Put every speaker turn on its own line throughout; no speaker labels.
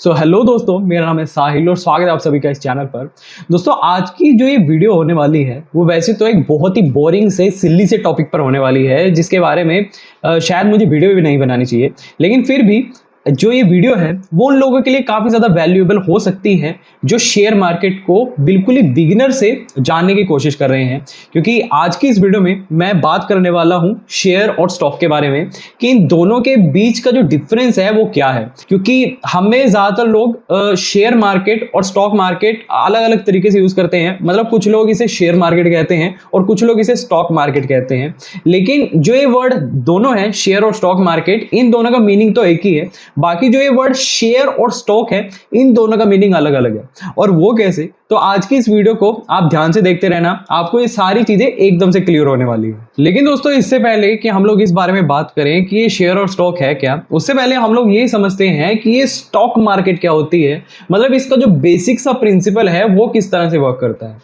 Hello दोस्तों, मेरा नाम है साहिल और स्वागत है आप सभी का इस चैनल पर। दोस्तों, आज की जो ये वीडियो होने वाली है वो वैसे तो एक बहुत ही बोरिंग से सिल्ली से टॉपिक पर होने वाली है, जिसके बारे में शायद मुझे वीडियो भी नहीं बनानी चाहिए, लेकिन फिर भी जो ये वीडियो है वो उन लोगों के लिए काफ़ी ज़्यादा वैल्यूएबल हो सकती है जो शेयर मार्केट को बिल्कुल ही बिगिनर से जानने की कोशिश कर रहे हैं। क्योंकि आज की इस वीडियो में मैं बात करने वाला हूं शेयर और स्टॉक के बारे में कि इन दोनों के बीच का जो डिफरेंस है वो क्या है। क्योंकि हमें ज़्यादातर लोग शेयर मार्केट और स्टॉक मार्केट अलग अलग तरीके से यूज़ करते हैं। मतलब कुछ लोग इसे शेयर मार्केट कहते हैं और कुछ लोग इसे स्टॉक मार्केट कहते हैं, लेकिन जो ये वर्ड दोनों है शेयर और स्टॉक मार्केट, इन दोनों का मीनिंग तो एक ही है। बाकी जो ये वर्ड शेयर और स्टॉक है इन दोनों का मीनिंग अलग अलग है। और वो कैसे, तो आज की इस वीडियो को आप ध्यान से देखते रहना, आपको ये सारी चीजें एकदम से क्लियर होने वाली है। लेकिन दोस्तों, इससे पहले कि हम लोग इस बारे में बात करें कि ये शेयर और स्टॉक है क्या, उससे पहले हम लोग ये समझते हैं कि ये स्टॉक मार्केट क्या होती है। मतलब इसका जो बेसिक सा प्रिंसिपल है वो किस तरह से वर्क करता है।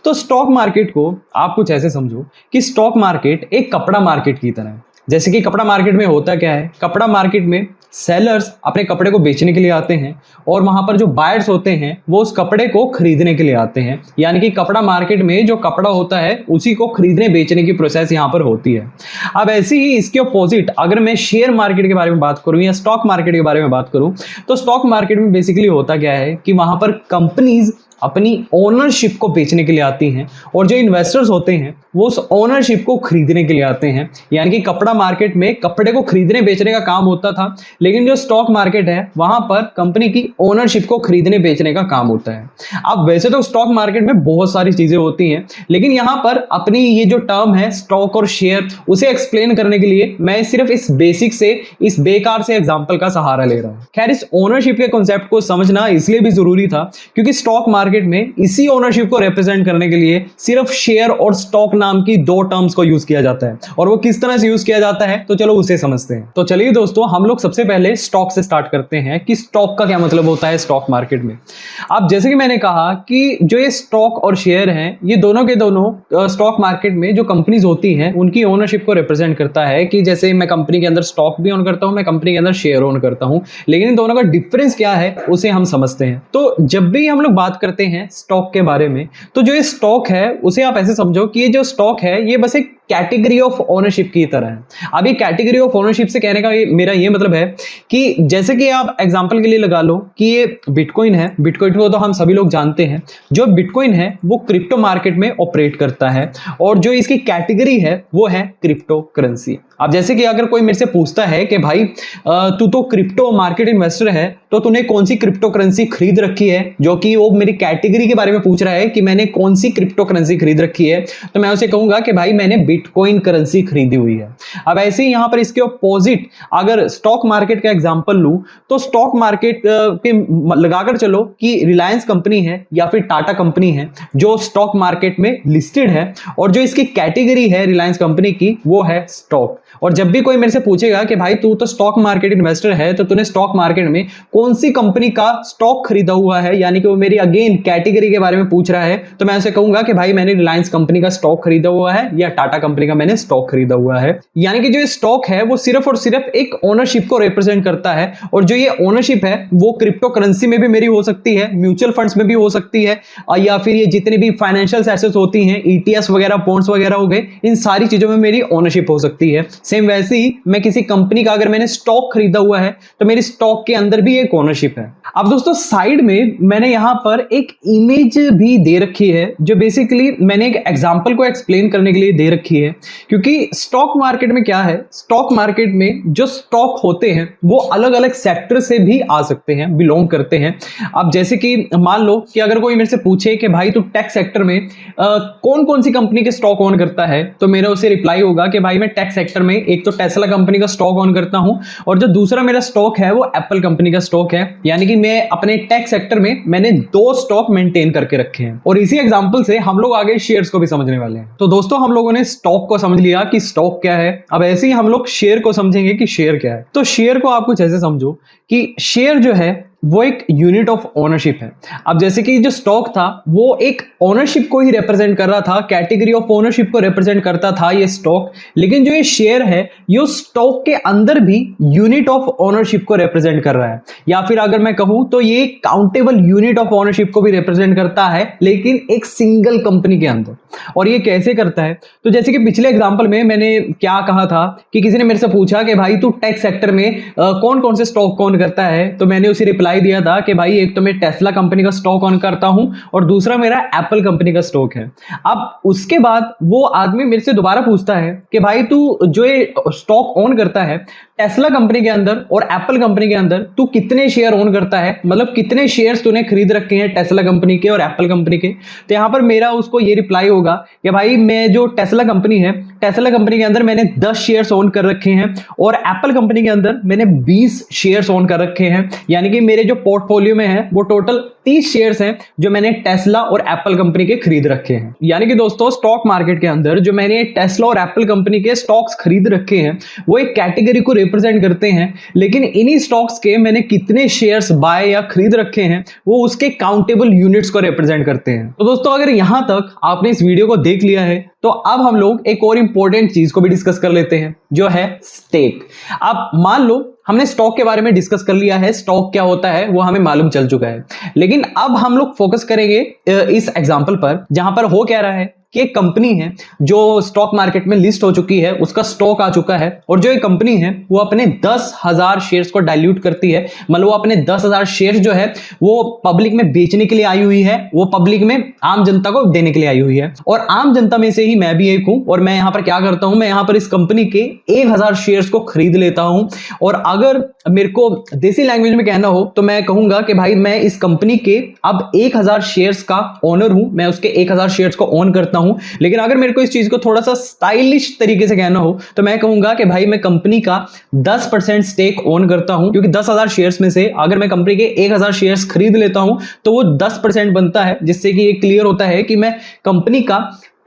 तो स्टॉक मार्केट को आप कुछ ऐसे समझो कि स्टॉक मार्केट एक कपड़ा मार्केट की तरह है। जैसे कि कपड़ा मार्केट में होता क्या है, कपड़ा मार्केट में सेलर्स अपने कपड़े को बेचने के लिए आते हैं और वहां पर जो बायर्स होते हैं वो उस कपड़े को खरीदने के लिए आते हैं। यानी कि कपड़ा मार्केट में जो कपड़ा होता है उसी को खरीदने बेचने की प्रोसेस यहाँ पर होती है। अब ऐसे ही इसके अपोजिट अगर मैं शेयर मार्केट के बारे में बात करूं या स्टॉक मार्केट के बारे में बात करूं, तो स्टॉक मार्केट में बेसिकली होता क्या है कि वहां पर कंपनीज अपनी ओनरशिप को बेचने के लिए आती हैं और जो इन्वेस्टर्स होते हैं वो उस ओनरशिप को खरीदने के लिए आते हैं। यानी कि कपड़ा मार्केट में कपड़े को खरीदने बेचने का काम होता था, लेकिन जो स्टॉक मार्केट है वहां पर कंपनी की ओनरशिप को खरीदने बेचने का काम होता है। अब वैसे तो स्टॉक मार्केट में बहुत सारी चीजें होती हैं, लेकिन यहाँ पर अपनी ये जो टर्म है स्टॉक और शेयर, उसे एक्सप्लेन करने के लिए मैं सिर्फ इस बेसिक से, इस बेकार से एग्जाम्पल का सहारा ले रहा हूँ। खैर, इस ओनरशिप के कॉन्सेप्ट को समझना इसलिए भी जरूरी था क्योंकि स्टॉक मार्केट में इसी ओनरशिप को रिप्रेजेंट करने के लिए सिर्फ शेयर और स्टॉक नाम की दो टर्म्स को यूज किया जाता है। और वो किस तरह से यूज किया जाता है तो चलो उसे समझते हैं। तो चलिए दोस्तों, हम लोग सबसे पहले स्टॉक से स्टार्ट करते हैं कि स्टॉक का क्या मतलब होता है स्टॉक मार्केट में। अब जैसे कि मैंने कहा कि जो ये स्टॉक और शेयर हैं ये दोनों के दोनों स्टॉक मार्केट में जो कंपनीज होती हैं उनकी ओनरशिप को रिप्रेजेंट करता है। कि जैसे मैं कंपनी के अंदर स्टॉक भी ओन करता हूं, मैं कंपनी के अंदर शेयर ओन करता हूं, लेकिन इन दोनों का डिफरेंस क्या है उसे हम समझते हैं। तो जब भी हम लोग बात करते हैं स्टॉक के बारे में, तो जो ये स्टॉक है उसे आप ऐसे समझो कि ये जो स्टॉक है ये बस एक कैटेगरी ऑफ ओनरशिप की तरह है। अब ये कैटेगरी ऑफ ओनरशिप से कहने का मेरा ये मतलब है कि जैसे कि आप एग्जांपल के लिए लगा लो कि ये बिटकॉइन है। बिटकॉइन को तो हम सभी लोग जानते हैं। जो बिटकॉइन है वो क्रिप्टो मार्केट में ऑपरेट करता है और जो इसकी कैटेगरी है वो है क्रिप्टो करेंसी। अब जैसे कि अगर कोई मेरे से पूछता है कि भाई तू तो क्रिप्टो मार्केट इन्वेस्टर है, तो तूने कौन सी क्रिप्टो करेंसी खरीद रखी है, जो कि वो मेरी कैटेगरी के बारे में पूछ रहा है कि मैंने कौन सी क्रिप्टो करेंसी खरीद रखी है, तो मैं उसे कहूंगा कि भाई मैंने बिटकॉइन करेंसी खरीदी हुई है। अब ऐसे ही यहां पर इसके अपोजिट अगर स्टॉक मार्केट का एग्जांपल लूं, तो स्टॉक मार्केट के लगाकर चलो कि रिलायंस कंपनी है या फिर टाटा कंपनी है जो स्टॉक मार्केट में लिस्टेड है और जो इसकी कैटेगरी है रिलायंस कंपनी की वो है स्टॉक। और जब भी कोई मेरे से पूछेगा कि भाई तू तो स्टॉक मार्केट इन्वेस्टर है, तो तूने स्टॉक मार्केट में कौन सी कंपनी का स्टॉक खरीदा हुआ है, यानी कि वो मेरी अगेन कैटेगरी के बारे में पूछ रहा है, तो मैं उसे कहूंगा कि भाई मैंने रिलायंस कंपनी का स्टॉक खरीदा हुआ है या टाटा कंपनी का मैंने स्टॉक खरीदा हुआ है। यानी कि जो स्टॉक है वो सिर्फ और सिर्फ एक ओनरशिप को रिप्रेजेंट करता है और जो ये ओनरशिप है वो क्रिप्टो करेंसी में भी मेरी हो सकती है, म्यूचुअल फंड्स में भी हो सकती है, या फिर ये जितने भी फाइनेंशियल एसेट्स होती हैं, ईटीएफ वगैरह, बॉन्ड्स वगैरह हो गए, इन सारी चीजों में मेरी ओनरशिप हो सकती है। सेम वैसे ही मैं किसी कंपनी का अगर मैंने स्टॉक खरीदा हुआ है तो मेरी स्टॉक के अंदर भी एक ओनरशिप है। अब दोस्तों, साइड में मैंने यहां पर एक इमेज भी दे रखी है जो बेसिकली मैंने एक एग्जांपल को एक्सप्लेन करने के लिए दे रखी है। क्योंकि स्टॉक मार्केट में क्या है, स्टॉक मार्केट में जो स्टॉक होते हैं वो अलग अलग सेक्टर से भी आ सकते हैं, बिलोंग करते हैं। अब जैसे कि मान लो कि अगर कोई मेरे से पूछे कि भाई तू टेक सेक्टर में कौन कौन सी कंपनी के स्टॉक ऑन करता है, तो मेरा उसे रिप्लाई होगा कि भाई मैं टेक सेक्टर में एक तो टेस्ला कंपनी का स्टॉक ऑन करता हूं और जो दूसरा मेरा स्टॉक है वो एप्पल कंपनी का स्टॉक है। यानी कि मैं अपने टेक सेक्टर में मैंने दो स्टॉक मेंटेन करके रखे हैं। और इसी एग्जांपल से हम लोग आगे शेयर्स को भी समझने वाले हैं। तो दोस्तों, हम लोगों ने स्टॉक को समझ लिया कि स्टॉक क्या है। अब ऐसे ही हम लोग शेयर को समझेंगे कि शेयर क्या है। तो शेयर को आप कुछ ऐसे समझो कि शेयर जो है वो एक यूनिट ऑफ ओनरशिप है। अब जैसे कि जो स्टॉक था वो एक ओनरशिप को ही रिप्रेजेंट कर रहा था, कैटेगरी ऑफ ओनरशिप को रिप्रेजेंट करता था ये स्टॉक, लेकिन जो ये शेयर है ये स्टॉक के अंदर भी यूनिट ऑफ ओनरशिप को रिप्रेजेंट कर रहा है, या फिर अगर मैं कहूं तो ये काउंटेबल यूनिट ऑफ ओनरशिप को भी रिप्रेजेंट करता है, लेकिन एक सिंगल कंपनी के अंदर। और ये कैसे करता है? तो जैसे कि पिछले एग्जांपल में मैंने क्या कहा था कि किसी ने मेरे से पूछा कि भाई तू टेक सेक्टर में कौन कौन से स्टॉक कौन करता है, तो मैंने उसे रिप्लाई दिया था कि भाई एक तो मैं टेस्ला कंपनी का स्टॉक ऑन करता हूं और दूसरा मेरा एप्पल कंपनी का स्टॉक है। अब उसके बाद वो आदमी मेरे से दोबारा पूछता है कि भाई तू जो ये स्टॉक ऑन करता है टेस्ला कंपनी के अंदर और एप्पल कंपनी के अंदर, तू कितने शेयर ओन करता है, मतलब कितने शेयर्स तूने खरीद रखे हैं टेस्ला कंपनी के और एप्पल कंपनी के? तो यहां पर मेरा उसको ये रिप्लाई होगा कि भाई मैं जो टेस्ला कंपनी है, टेस्ला कंपनी के अंदर मैंने 10 शेयर्स ओन कर रखे हैं और एप्पल कंपनी के अंदर मैंने 20 शेयर्स ओन कर रखे हैं, यानी कि मेरे जो पोर्टफोलियो में है वो टोटल 30 शेयर्स हैं जो मैंने टेस्ला और एप्पल कंपनी के खरीद रखे हैं। यानी कि दोस्तों स्टॉक मार्केट के अंदर जो मैंने टेस्ला और एप्पल कंपनी के स्टॉक्स खरीद रखे हैं वो एक कैटेगरी को रिप्रेजेंट करते हैं, लेकिन इन्हीं स्टॉक्स के मैंने कितने शेयर्स बाय या खरीद रखे हैं वो उसके काउंटेबल यूनिट्स को रिप्रेजेंट करते हैं। तो दोस्तों अगर यहां तक आपने इस वीडियो को देख लिया है तो अब हम लोग एक और इंपॉर्टेंट चीज को भी डिस्कस कर लेते हैं जो है स्टेक। अब मान लो हमने स्टॉक के बारे में डिस्कस कर लिया है, स्टॉक क्या होता है वो हमें मालूम चल चुका है, लेकिन अब हम लोग फोकस करेंगे इस एग्जांपल पर जहां पर हो क्या रहा है कि एक कंपनी है जो स्टॉक मार्केट में लिस्ट हो चुकी है, उसका स्टॉक आ चुका है और जो ये कंपनी है वो अपने 10,000 शेयर्स को डाइल्यूट करती है, मतलब वो अपने 10,000 शेयर्स जो है वो पब्लिक में बेचने के लिए आई हुई है, वो पब्लिक में आम जनता को देने के लिए आई हुई है। और आम जनता में से ही मैं भी एक हूं और मैं यहां पर क्या करता हूं, मैं यहां पर इस कंपनी के 1,000 शेयर्स को खरीद लेता हूं। और अगर मेरे को देसी लैंग्वेज में कहना हो तो मैं कहूंगा कि भाई मैं इस कंपनी के अब 1,000 शेयर्स का ओनर हूं, मैं उसके 1,000 शेयर्स को ओन करता हूं। लेकिन अगर मेरे को इस चीज को थोड़ा सा स्टाइलिश तरीके से कहना हो तो मैं कहूंगा कि भाई मैं कंपनी का 10% स्टेक ओन करता हूं, क्योंकि 10,000 शेयर्स में से अगर मैं कंपनी के 1,000 शेयर्स खरीद लेता हूं तो वो 10% बनता है, जिससे कि ये क्लियर होता है कि मैं कंपनी का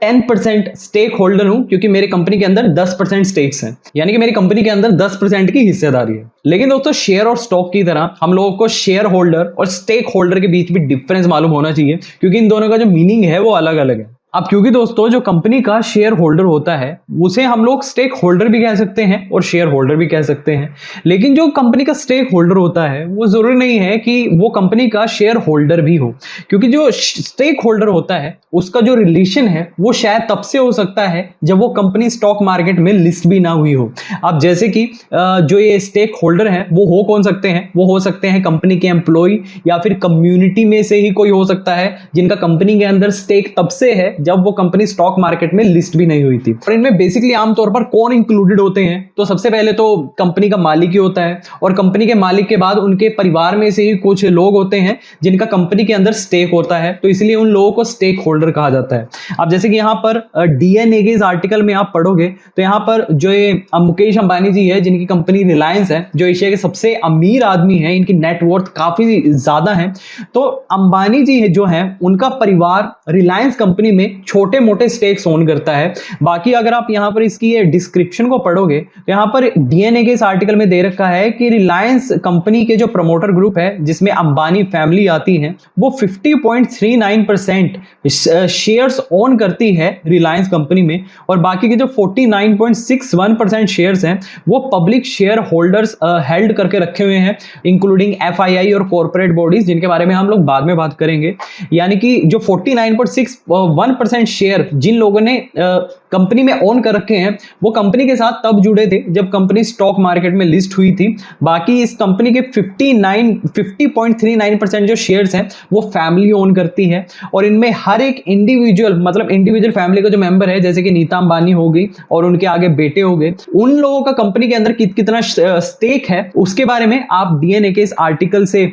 10% स्टेक होल्डर हूं, क्योंकि मेरे कंपनी के अंदर 10% स्टेक्स हैं, यानी कि मेरी कंपनी के अंदर 10% की हिस्सेदारी है। लेकिन दोस्तों शेयर और स्टॉक की तरह हम लोगों को शेयर होल्डर और स्टेक होल्डर के बीच भी डिफरेंस मालूम होना चाहिए, क्योंकि इन दोनों का जो मीनिंग है वो अलग अलग है। अब क्योंकि दोस्तों जो कंपनी का शेयर होल्डर होता है उसे हम लोग स्टेक होल्डर भी कह सकते हैं और शेयर होल्डर भी कह सकते हैं, लेकिन जो कंपनी का स्टेक होल्डर होता है वो जरूरी नहीं है कि वो कंपनी का शेयर होल्डर भी हो, क्योंकि जो स्टेक होल्डर होता है उसका जो रिलेशन है वो शायद तब से हो सकता है जब वो कंपनी स्टॉक मार्केट में लिस्ट भी ना हुई हो। अब जैसे कि जो ये स्टेक होल्डर है वो हो कौन सकते हैं, वो हो सकते हैं कंपनी के एम्प्लॉय या फिर कम्युनिटी में से ही कोई हो सकता है जिनका कंपनी के अंदर स्टेक तब से है जब वो कंपनी स्टॉक मार्केट में लिस्ट भी नहीं हुई थी। और इनमें बेसिकली आमतौर पर कौन इंक्लूडेड होते हैं, तो सबसे पहले तो कंपनी का मालिक ही होता है और कंपनी के मालिक के बाद उनके परिवार में से ही कुछ लोग होते हैं जिनका कंपनी के अंदर स्टेक होता है, तो इसलिए उन लोगों को स्टेक होल्डर कहा जाता है। अब जैसे कि यहाँ पर डीएनए के इस आर्टिकल में आप पढ़ोगे तो यहाँ पर जो ये मुकेश अंबानी जी है जिनकी कंपनी रिलायंस है, जो एशिया के सबसे अमीर आदमी है, इनकी नेटवर्थ काफी ज्यादा है, तो अंबानी जी है जो है उनका परिवार रिलायंस कंपनी में छोटे मोटे स्टेक्स ओन करता है। बाकी अगर आप यहां पर इसकी ये डिस्क्रिप्शन को पढ़ोगे तो यहां पर डीएनए के इस आर्टिकल में दे रखा है कि रिलायंस कंपनी के जो प्रमोटर ग्रुप है जिसमें अंबानी फैमिली आती है वो 50.39% शेयर्स ओन करती है रिलायंस कंपनी में, और बाकी के जो 49.61% शेयर्स हैं वो पब्लिक शेयर होल्डर्स हेल्ड करके रखे हुए हैं, इंक्लूडिंग एफआईआई और कॉर्पोरेट बॉडीज, जिनके बारे में हम लोग बाद में बात करेंगे। यानी कि जो 49.61% शेयर जिन लोगों ने कंपनी में ओन कर रखे हैं वो कंपनी के साथ तब जुड़े थे जब कंपनी स्टॉक मार्केट में लिस्ट हुई थी। बाकी इस कंपनी के 50.39% जो शेयर्स हैं वो फैमिली ओन करती है, और इनमें हर एक इंडिविजुअल, मतलब इंडिविजुअल फैमिली का जो मेंबर है जैसे कि नीता अंबानी हो गई और उनके आगे बेटे हो गए, उन लोगों का कंपनी के अंदर कितना स्टेक है उसके बारे में आप डीएनए के इस आर्टिकल से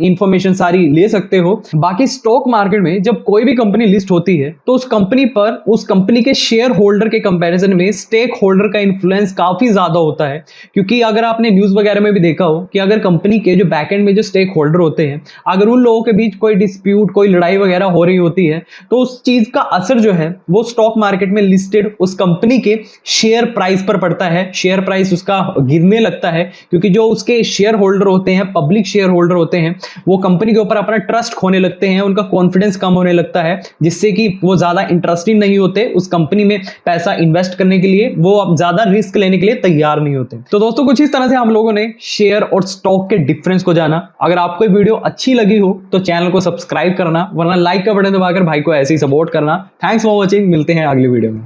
इंफॉर्मेशन सारी ले सकते हो। बाकी स्टॉक मार्केट में जब कोई भी कंपनी लिस्ट होती है तो उस कंपनी पर उस कंपनी के शेयर होल्डर के कंपैरिजन में स्टेक होल्डर का इन्फ्लुएंस काफी ज्यादा होता है। क्योंकि अगर आपने न्यूज वगैरह में भी देखा हो कि अगर कंपनी के जो बैकएंड में जो स्टेक होल्डर होते हैं, अगर उन लोगों के बीच कोई डिस्प्यूट, कोई लड़ाई वगैरह हो रही होती है तो उस चीज का असर जो है वो स्टॉक मार्केट में लिस्टेड उस कंपनी के शेयर प्राइस पर पड़ता है। शेयर प्राइस उसका गिरने लगता है क्योंकि जो उसके शेयर होल्डर होते हैं, पब्लिक शेयर होल्डर होते हैं, वो कंपनी के ऊपर अपना ट्रस्ट खोने लगते हैं, उनका कॉन्फिडेंस कम होने लगता है, जिससे कि वो ज्यादा इंटरेस्टेड नहीं होते उस कंपनी में पैसा इन्वेस्ट करने के लिए, वो अब ज्यादा रिस्क लेने के लिए तैयार नहीं होते। तो दोस्तों कुछ इस तरह से हम लोगों ने शेयर और स्टॉक के डिफरेंस को जाना। अगर आपको वीडियो अच्छी लगी हो तो चैनल को सब्सक्राइब करना, वरना लाइक का बटन दबाकर भाई को ऐसे ही सपोर्ट करना। थैंक्स फॉर वॉचिंग, मिलते हैं अगली वीडियो में।